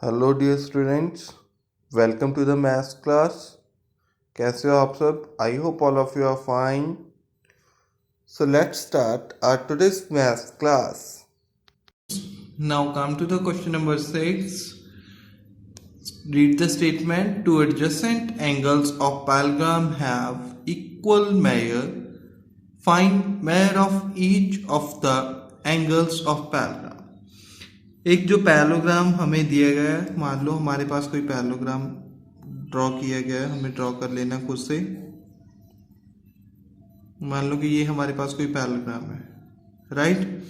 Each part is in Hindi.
Hello dear students, welcome to the maths class. कैसे हो आप सब? I hope all of you are fine. So let's start our today's maths class. Now come to the question number 6. Read the statement. Two adjacent angles of parallelogram have equal measure. Find measure of each of the angles of parallelogram. एक जो पैरेललोग्राम हमें दिया गया है, मान लो हमारे पास कोई पैरेललोग्राम ड्रॉ किया गया है, हमें ड्रॉ कर लेना खुद से। मान लो कि ये हमारे पास कोई पैरेललोग्राम है, राइट।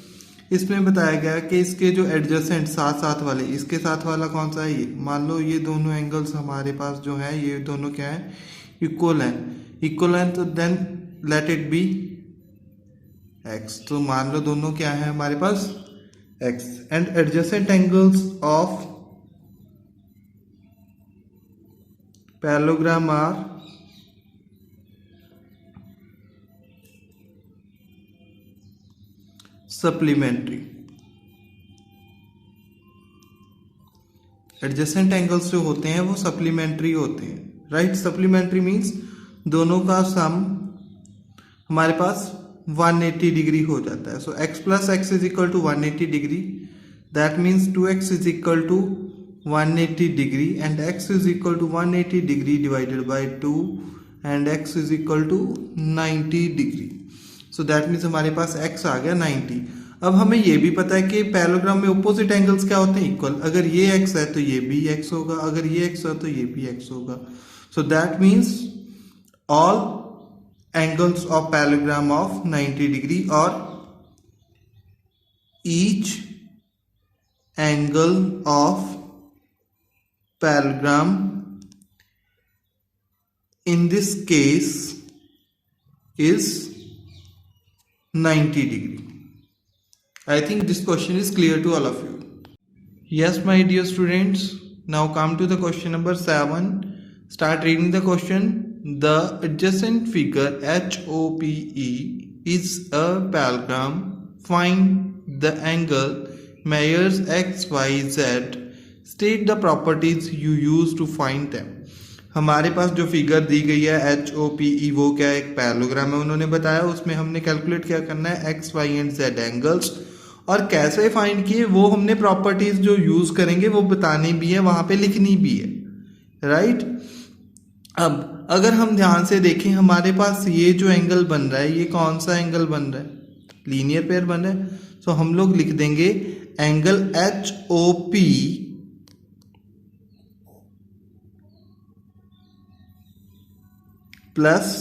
इसमें बताया गया कि इसके जो एडजेसेंट साथ साथ वाले, इसके साथ वाला कौन सा है? ये मान लो ये दोनों एंगल्स हमारे पास जो है, ये दोनों क्या है? इक्वल हैं। इक्वल हैं तो then let it be x. तो मान लो दोनों क्या है हमारे पास? x and adjacent angles of parallelogram are supplementary. Adjacent angles जो होते हैं वो सप्लीमेंट्री होते हैं, राइट। सप्लीमेंट्री मीन्स दोनों का सम हमारे पास 180 डिग्री हो जाता है। So x plus x is equal to 180 degree, that means 2x is equal to 180 degree and x is equal to 180 degree divided by 2 and x is equal to 90 degree. So that means हमारे पास x आ गया 90। अब हमें ये भी पता है कि पैरेललोग्राम में ऑपोजिट एंगल्स क्या होते हैं? इक्वल। अगर ये x है तो ये भी x होगा, अगर ये x है तो ये भी x होगा। सो that means all angles of parallelogram of 90 degree or each angle of parallelogram in this case is 90 degree. I think this question is clear to all of you. Yes, my dear students, now come to the question number 7. Start reading the question. The adjacent figure HOPE is a parallelogram. Find the angle, measures x, y, z. State the properties you use to find them. हमारे पास जो फिगर दी गई है HOPE वो क्या है? एक पैरेललोग्राम है, उन्होंने बताया। उसमें हमने कैलकुलेट क्या करना है? x, y and z angles. और कैसे फाइंड किए वो हमने प्रॉपर्टीज जो यूज करेंगे वो बतानी भी है, वहां पे लिखनी भी है, राइट। अब अगर हम ध्यान से देखें, हमारे पास ये जो एंगल बन रहा है, ये कौन सा एंगल बन रहा है? लीनियर पेयर बन रहा है। सो हम लोग लिख देंगे angle HOP plus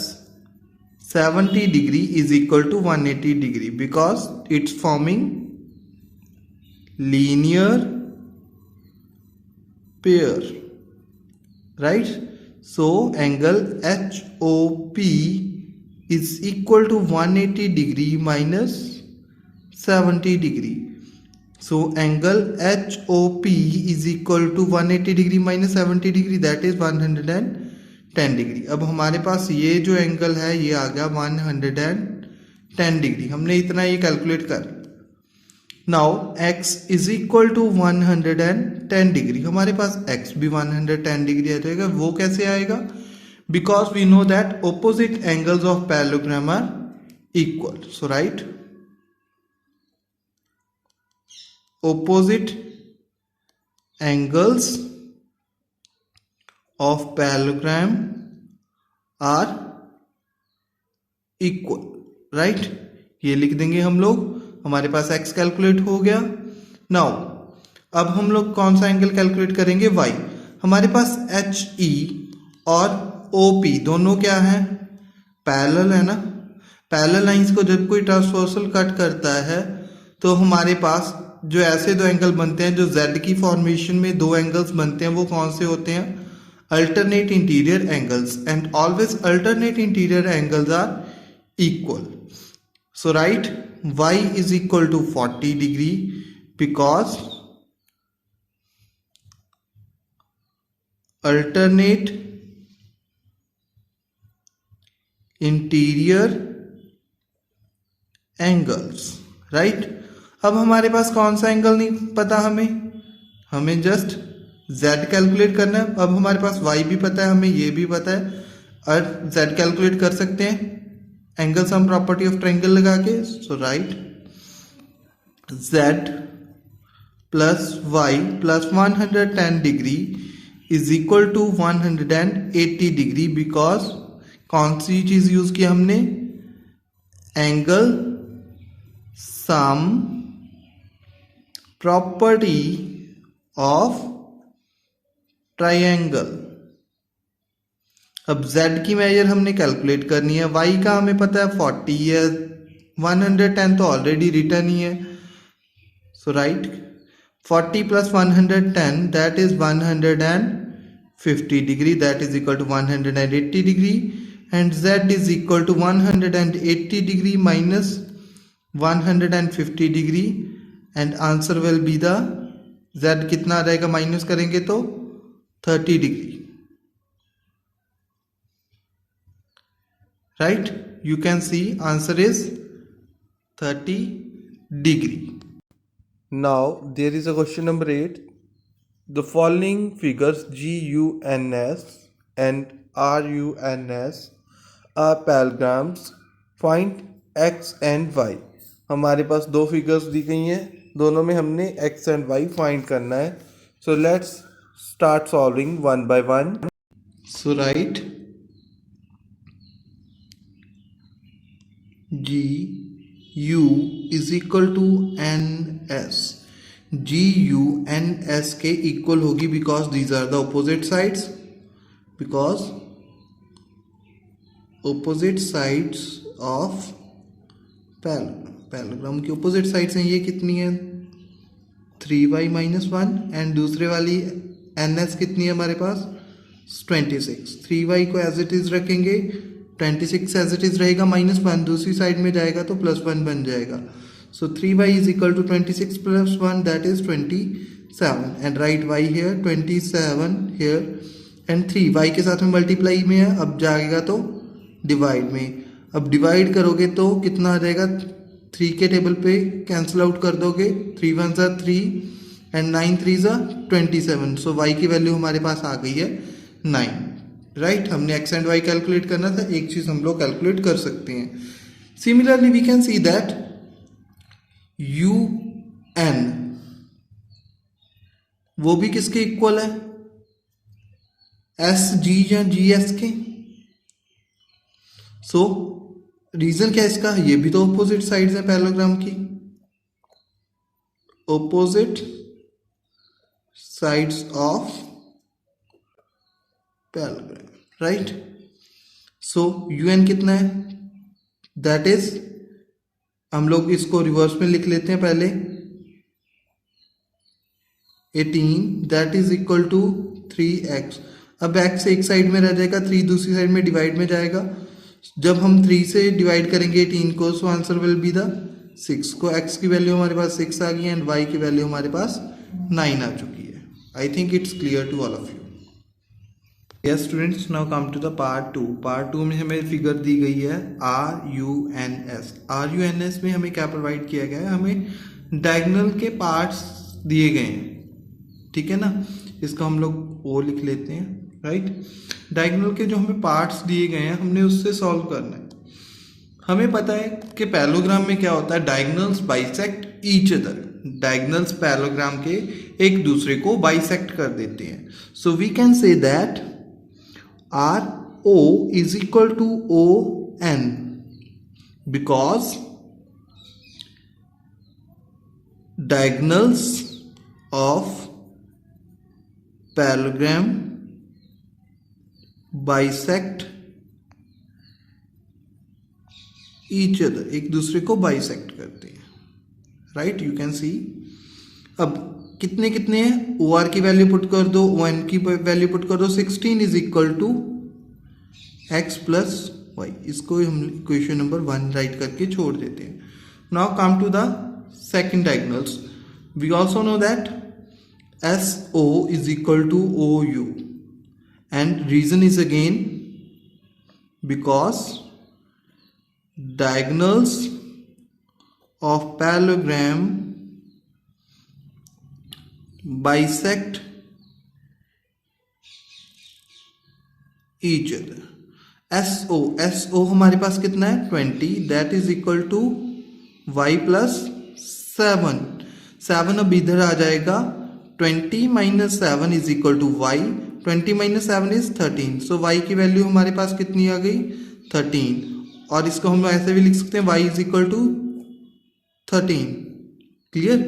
70 degree is equal to 180 degree because it's forming linear pair, right. So angle HOP is equal to 180 degree minus 70 degree. So angle HOP is equal to 180 degree minus 70 degree, that is 110 degree. अब हमारे पास ये जो एंगल है ये आ गया 110 डिग्री। हमने इतना ये कैलकुलेट कर। Now x is equal to 110 degree. हमारे पास x भी 110 डिग्री आ जाएगा। वो कैसे आएगा? Because we know that opposite angles of parallelogram are equal. So right, opposite angles of parallelogram are equal, right. ये लिख देंगे हम लोग। हमारे पास x कैलकुलेट हो गया। नाउ अब हम लोग कौन सा एंगल कैलकुलेट करेंगे? y। हमारे पास HE और OP दोनों क्या है? पैरेलल है ना। पैरेलल लाइंस को जब कोई ट्रांसवर्सल कट करता है तो हमारे पास जो ऐसे दो एंगल बनते हैं, जो Z की फॉर्मेशन में दो एंगल्स बनते हैं, वो कौन से होते हैं? Alternate interior angles. And always alternate interior angles are equal. So write y is equal to 40 degree because alternate interior angles, right। अब हमारे पास कौन सा एंगल नहीं पता, हमें जस्ट z कैलकुलेट करना है। अब हमारे पास y भी पता है, हमें ये भी पता है, और z कैलकुलेट कर सकते हैं angle sum property of triangle लगा के। So right z plus y plus 110 degree is equal to 180 degree, because कौन सी चीज यूज की हमने, angle sum property of triangle. अब z की मेजर हमने कैलकुलेट करनी है, y का हमें पता है 40 है, 110 तो ऑलरेडी रिटर्न ही है। So right 40 plus 110 that is 150 degree, that is equal to 180 degree, and z is equal to 180 degree minus 150 degree, and answer will be the z कितना आ जाएगा माइनस करेंगे तो 30 degree. Right? You can see answer is 30 degree. Now there is a question number 8. The following figures GUNS and RUNS are parallelograms. Find X and Y. हमारे पास दो फिगर्स दी गई हैं, दोनों में हमने X and Y फाइंड करना है. So let's start solving one by one. So write GU is equal to NS. GU NS के इक्वल होगी because these are the opposite sides. Because opposite sides of parallelogram की opposite sides हैं, ये कितनी है 3y minus 1, एंड दूसरे वाली NS कितनी है हमारे पास 26. 3y को एज इट इज रखेंगे, 26 एज इट इज रहेगा, -1 दूसरी साइड में जाएगा तो +1 बन जाएगा. So 3y is equal to 26 plus 1 that is 27, and right y here 27 here, and 3 y के साथ में मल्टीप्लाई में है, अब जाएगा तो डिवाइड में. अब डिवाइड करोगे तो कितना आ जाएगा, 3 के टेबल पे कैंसिल आउट कर दोगे, 3 1 ज़ा 3 एंड 9 3 ज़ा 27. सो y की वैल्यू हमारे पास आ गई है 9. राइट हमने x एंड y कैलकुलेट करना था, एक चीज हम लोग कैलकुलेट कर सकते हैं. Similarly we can see that UN वो भी किसके इक्वल है, SG या GS के. सो रीजन क्या है इसका, ये भी तो ऑपोजिट साइड्स है पैरेललोग्राम की, opposite sides of parallelogram. Right so UN कितना है, दैट इज हम लोग इसको रिवर्स में लिख लेते हैं पहले, 18 that is equal to 3x. अब x एक साइड में रह जाएगा, 3 दूसरी साइड में डिवाइड में जाएगा. जब हम 3 से डिवाइड करेंगे 18 को, so answer will be the 6. को x की वैल्यू हमारे पास 6 आ गई एंड y की वैल्यू हमारे पास 9 आ चुकी है. I think it's clear to all of you. Yes students, now come to the part 2. Part 2 में हमें फिगर दी गई है RUNS. RUNS में हमें क्या प्रोवाइड किया गया है, हमें डायगोनल के पार्ट्स दिए गए हैं. ठीक है ना, इसको हम लोग ओ लिख लेते हैं. राइट डायगोनल के जो हमें पार्ट्स दिए गए हैं, हमने उससे सॉल्व करना है. हमें पता है कि पैरेललोग्राम में क्या होता है, diagonals bisect each other. Diagonals पैरेललोग्राम के एक दूसरे को बाइसेक्ट कर देते हैं. So we can say that RO is equal to ON because diagonals of parallelogram bisect each other, एक दूसरे को बाइसेक्ट करते हैं. Right you can see. अब कितने कितने हैं, OR की वैल्यू पुट कर दो, ON की वैल्यू पुट कर दो. 16 is equal to x plus y. इसको हम इक्वेशन नंबर 1 राइट करके छोड़ देते हैं. Now come to the second diagonals. We also know that SO is equal to OU, and reason is again because diagonals of parallelogram bisect each other. SO हमारे पास कितना है 20, that is equal to y plus 7 अब इधर आ जाएगा 20 minus 7 is equal to y, 20 minus 7 is 13, so y की वैल्यू हमारे पास कितनी आ गई 13, और इसको हम ऐसे भी लिख सकते हैं y is equal to 13। Clear.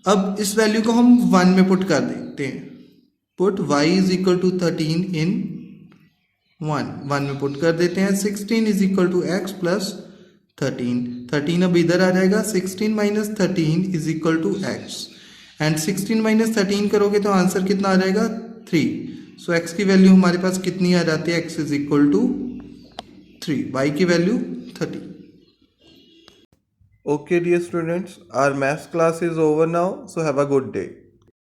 अब इस वैल्यू को हम 1 में पुट कर देते हैं, put y is equal to 13 in 1 में पुट कर देते हैं। 16 is equal to x plus 13 अब इधर आ जाएगा 16 minus 13 is equal to x, and 16 minus 13 करोगे तो आंसर कितना आ जाएगा 3, सो x की वैल्यू हमारे पास कितनी आ जाती है, x is equal to 3, y की value 30। Okay dear students, our maths class is over now, so have a good day.